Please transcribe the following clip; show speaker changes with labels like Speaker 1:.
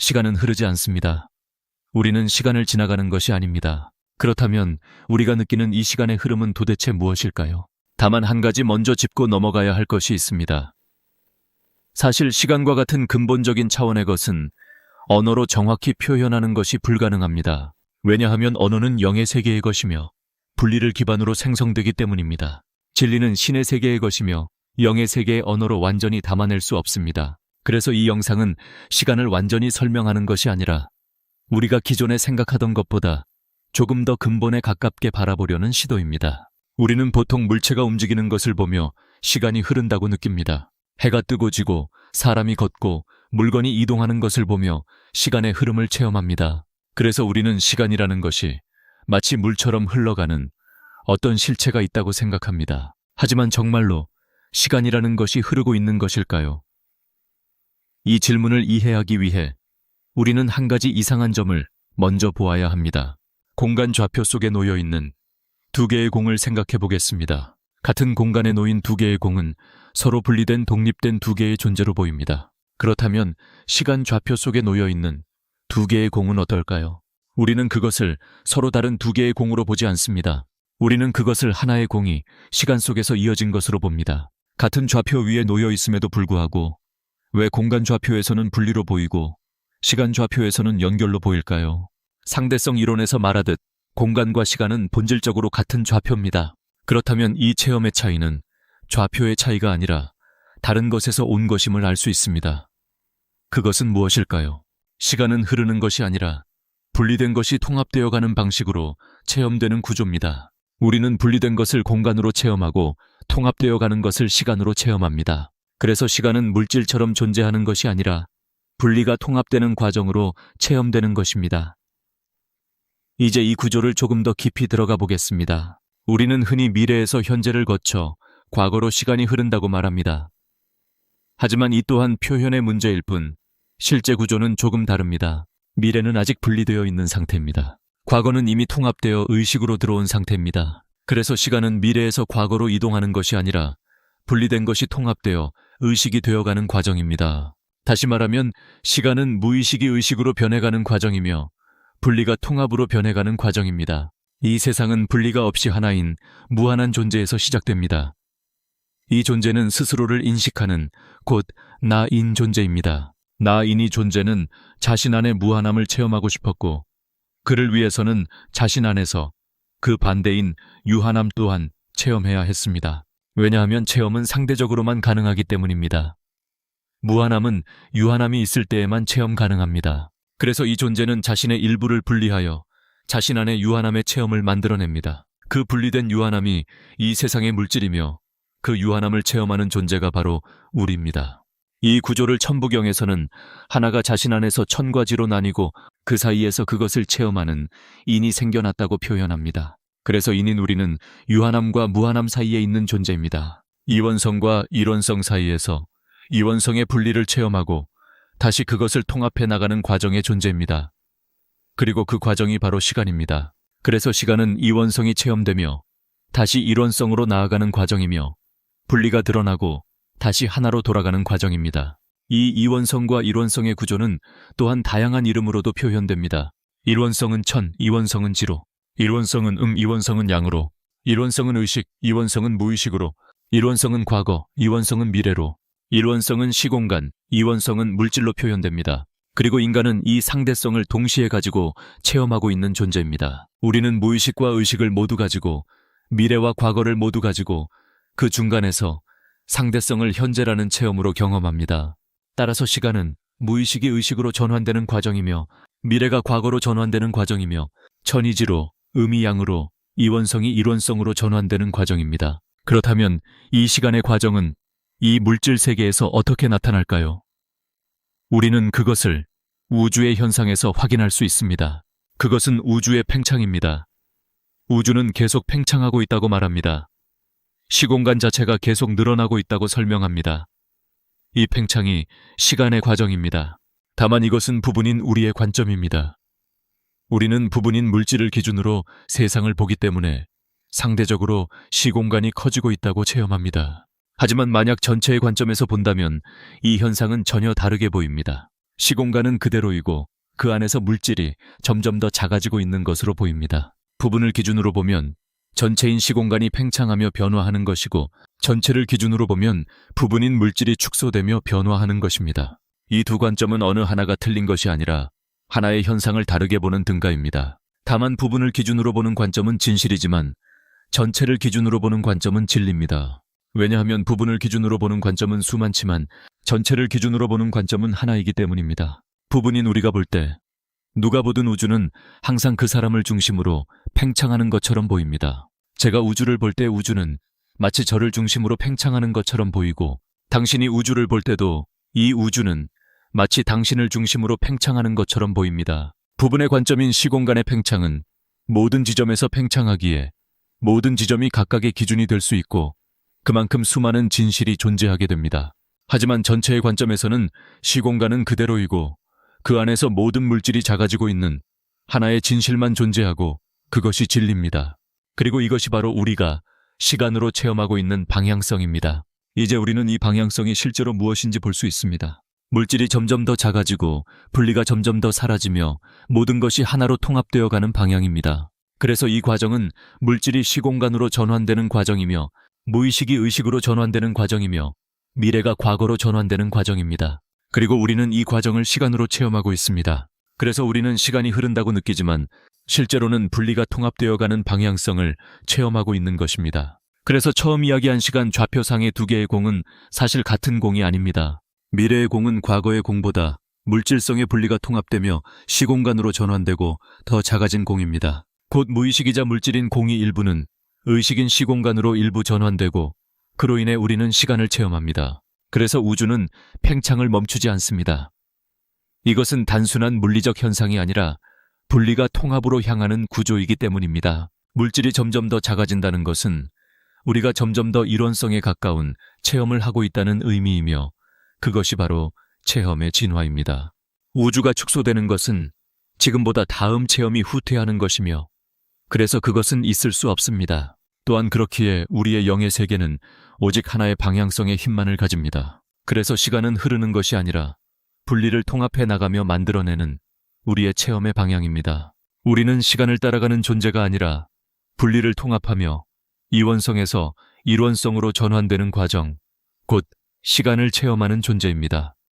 Speaker 1: 시간은 흐르지 않습니다. 우리는 시간을 지나가는 것이 아닙니다. 그렇다면 우리가 느끼는 이 시간의 흐름은 도대체 무엇일까요? 다만 한 가지 먼저 짚고 넘어가야 할 것이 있습니다. 사실 시간과 같은 근본적인 차원의 것은 언어로 정확히 표현하는 것이 불가능합니다. 왜냐하면 언어는 영의 세계의 것이며 분리를 기반으로 생성되기 때문입니다. 진리는 신의 세계의 것이며 영의 세계의 언어로 완전히 담아낼 수 없습니다. 그래서 이 영상은 시간을 완전히 설명하는 것이 아니라 우리가 기존에 생각하던 것보다 조금 더 근본에 가깝게 바라보려는 시도입니다. 우리는 보통 물체가 움직이는 것을 보며 시간이 흐른다고 느낍니다. 해가 뜨고 지고 사람이 걷고 물건이 이동하는 것을 보며 시간의 흐름을 체험합니다. 그래서 우리는 시간이라는 것이 마치 물처럼 흘러가는 어떤 실체가 있다고 생각합니다. 하지만 정말로 시간이라는 것이 흐르고 있는 것일까요? 이 질문을 이해하기 위해 우리는 한 가지 이상한 점을 먼저 보아야 합니다. 공간 좌표 속에 놓여 있는 두 개의 공을 생각해 보겠습니다. 같은 공간에 놓인 두 개의 공은 서로 분리된 독립된 두 개의 존재로 보입니다. 그렇다면 시간 좌표 속에 놓여 있는 두 개의 공은 어떨까요? 우리는 그것을 서로 다른 두 개의 공으로 보지 않습니다. 우리는 그것을 하나의 공이 시간 속에서 이어진 것으로 봅니다. 같은 좌표 위에 놓여 있음에도 불구하고 왜 공간 좌표에서는 분리로 보이고 시간 좌표에서는 연결로 보일까요? 상대성 이론에서 말하듯 공간과 시간은 본질적으로 같은 좌표입니다. 그렇다면 이 체험의 차이는 좌표의 차이가 아니라 다른 것에서 온 것임을 알 수 있습니다. 그것은 무엇일까요? 시간은 흐르는 것이 아니라 분리된 것이 통합되어 가는 방식으로 체험되는 구조입니다. 우리는 분리된 것을 공간으로 체험하고 통합되어 가는 것을 시간으로 체험합니다. 그래서 시간은 물질처럼 존재하는 것이 아니라 분리가 통합되는 과정으로 체험되는 것입니다. 이제 이 구조를 조금 더 깊이 들어가 보겠습니다. 우리는 흔히 미래에서 현재를 거쳐 과거로 시간이 흐른다고 말합니다. 하지만 이 또한 표현의 문제일 뿐 실제 구조는 조금 다릅니다. 미래는 아직 분리되어 있는 상태입니다. 과거는 이미 통합되어 의식으로 들어온 상태입니다. 그래서 시간은 미래에서 과거로 이동하는 것이 아니라 분리된 것이 통합되어 의식이 되어가는 과정입니다. 다시 말하면 시간은 무의식이 의식으로 변해가는 과정이며 분리가 통합으로 변해가는 과정입니다. 이 세상은 분리가 없이 하나인 무한한 존재에서 시작됩니다. 이 존재는 스스로를 인식하는 곧 나인 존재입니다. 나인이 존재는 자신 안의 무한함을 체험하고 싶었고 그를 위해서는 자신 안에서 그 반대인 유한함 또한 체험해야 했습니다. 왜냐하면 체험은 상대적으로만 가능하기 때문입니다. 무한함은 유한함이 있을 때에만 체험 가능합니다. 그래서 이 존재는 자신의 일부를 분리하여 자신 안의 유한함의 체험을 만들어냅니다. 그 분리된 유한함이 이 세상의 물질이며 그 유한함을 체험하는 존재가 바로 우리입니다. 이 구조를 천부경에서는 하나가 자신 안에서 천과 지로 나뉘고 그 사이에서 그것을 체험하는 인이 생겨났다고 표현합니다. 그래서 인인 우리는 유한함과 무한함 사이에 있는 존재입니다. 이원성과 일원성 사이에서 이원성의 분리를 체험하고 다시 그것을 통합해 나가는 과정의 존재입니다. 그리고 그 과정이 바로 시간입니다. 그래서 시간은 이원성이 체험되며 다시 일원성으로 나아가는 과정이며 분리가 드러나고 다시 하나로 돌아가는 과정입니다. 이 이원성과 일원성의 구조는 또한 다양한 이름으로도 표현됩니다. 일원성은 천, 이원성은 지로, 일원성은 이원성은 양으로, 일원성은 의식, 이원성은 무의식으로, 일원성은 과거, 이원성은 미래로, 일원성은 시공간, 이원성은 물질로 표현됩니다. 그리고 인간은 이 상대성을 동시에 가지고 체험하고 있는 존재입니다. 우리는 무의식과 의식을 모두 가지고 미래와 과거를 모두 가지고 그 중간에서 상대성을 현재라는 체험으로 경험합니다. 따라서 시간은 무의식이 의식으로 전환되는 과정이며 미래가 과거로 전환되는 과정이며 천이지로, 양으로, 이원성이 일원성으로 전환되는 과정입니다. 그렇다면 이 시간의 과정은 이 물질 세계에서 어떻게 나타날까요? 우리는 그것을 우주의 현상에서 확인할 수 있습니다. 그것은 우주의 팽창입니다. 우주는 계속 팽창하고 있다고 말합니다. 시공간 자체가 계속 늘어나고 있다고 설명합니다. 이 팽창이 시간의 과정입니다. 다만 이것은 부분인 우리의 관점입니다. 우리는 부분인 물질을 기준으로 세상을 보기 때문에 상대적으로 시공간이 커지고 있다고 체험합니다. 하지만 만약 전체의 관점에서 본다면 이 현상은 전혀 다르게 보입니다. 시공간은 그대로이고 그 안에서 물질이 점점 더 작아지고 있는 것으로 보입니다. 부분을 기준으로 보면 전체인 시공간이 팽창하며 변화하는 것이고 전체를 기준으로 보면 부분인 물질이 축소되며 변화하는 것입니다. 이 두 관점은 어느 하나가 틀린 것이 아니라 하나의 현상을 다르게 보는 등가입니다. 다만 부분을 기준으로 보는 관점은 진실이지만 전체를 기준으로 보는 관점은 진리입니다. 왜냐하면 부분을 기준으로 보는 관점은 수많지만 전체를 기준으로 보는 관점은 하나이기 때문입니다. 부분인 우리가 볼 때 누가 보든 우주는 항상 그 사람을 중심으로 팽창하는 것처럼 보입니다. 제가 우주를 볼 때 우주는 마치 저를 중심으로 팽창하는 것처럼 보이고 당신이 우주를 볼 때도 이 우주는 마치 당신을 중심으로 팽창하는 것처럼 보입니다. 부분의 관점인 시공간의 팽창은 모든 지점에서 팽창하기에 모든 지점이 각각의 기준이 될 수 있고 그만큼 수많은 진실이 존재하게 됩니다. 하지만 전체의 관점에서는 시공간은 그대로이고 그 안에서 모든 물질이 작아지고 있는 하나의 진실만 존재하고 그것이 진리입니다. 그리고 이것이 바로 우리가 시간으로 체험하고 있는 방향성입니다. 이제 우리는 이 방향성이 실제로 무엇인지 볼 수 있습니다. 물질이 점점 더 작아지고 분리가 점점 더 사라지며 모든 것이 하나로 통합되어 가는 방향입니다. 그래서 이 과정은 물질이 시공간으로 전환되는 과정이며 무의식이 의식으로 전환되는 과정이며 미래가 과거로 전환되는 과정입니다. 그리고 우리는 이 과정을 시간으로 체험하고 있습니다. 그래서 우리는 시간이 흐른다고 느끼지만 실제로는 분리가 통합되어 가는 방향성을 체험하고 있는 것입니다. 그래서 처음 이야기한 시간 좌표상의 두 개의 공은 사실 같은 공이 아닙니다. 미래의 공은 과거의 공보다 물질성의 분리가 통합되며 시공간으로 전환되고 더 작아진 공입니다. 곧 무의식이자 물질인 공의 일부는 의식인 시공간으로 일부 전환되고 그로 인해 우리는 시간을 체험합니다. 그래서 우주는 팽창을 멈추지 않습니다. 이것은 단순한 물리적 현상이 아니라 분리가 통합으로 향하는 구조이기 때문입니다. 물질이 점점 더 작아진다는 것은 우리가 점점 더 일원성에 가까운 체험을 하고 있다는 의미이며 그것이 바로 체험의 진화입니다. 우주가 축소되는 것은 지금보다 다음 체험이 후퇴하는 것이며 그래서 그것은 있을 수 없습니다. 또한 그렇기에 우리의 영의 세계는 오직 하나의 방향성의 힘만을 가집니다. 그래서 시간은 흐르는 것이 아니라 분리를 통합해 나가며 만들어내는 우리의 체험의 방향입니다. 우리는 시간을 따라가는 존재가 아니라 분리를 통합하며 이원성에서 일원성으로 전환되는 과정, 곧 시간을 체험하는 존재입니다.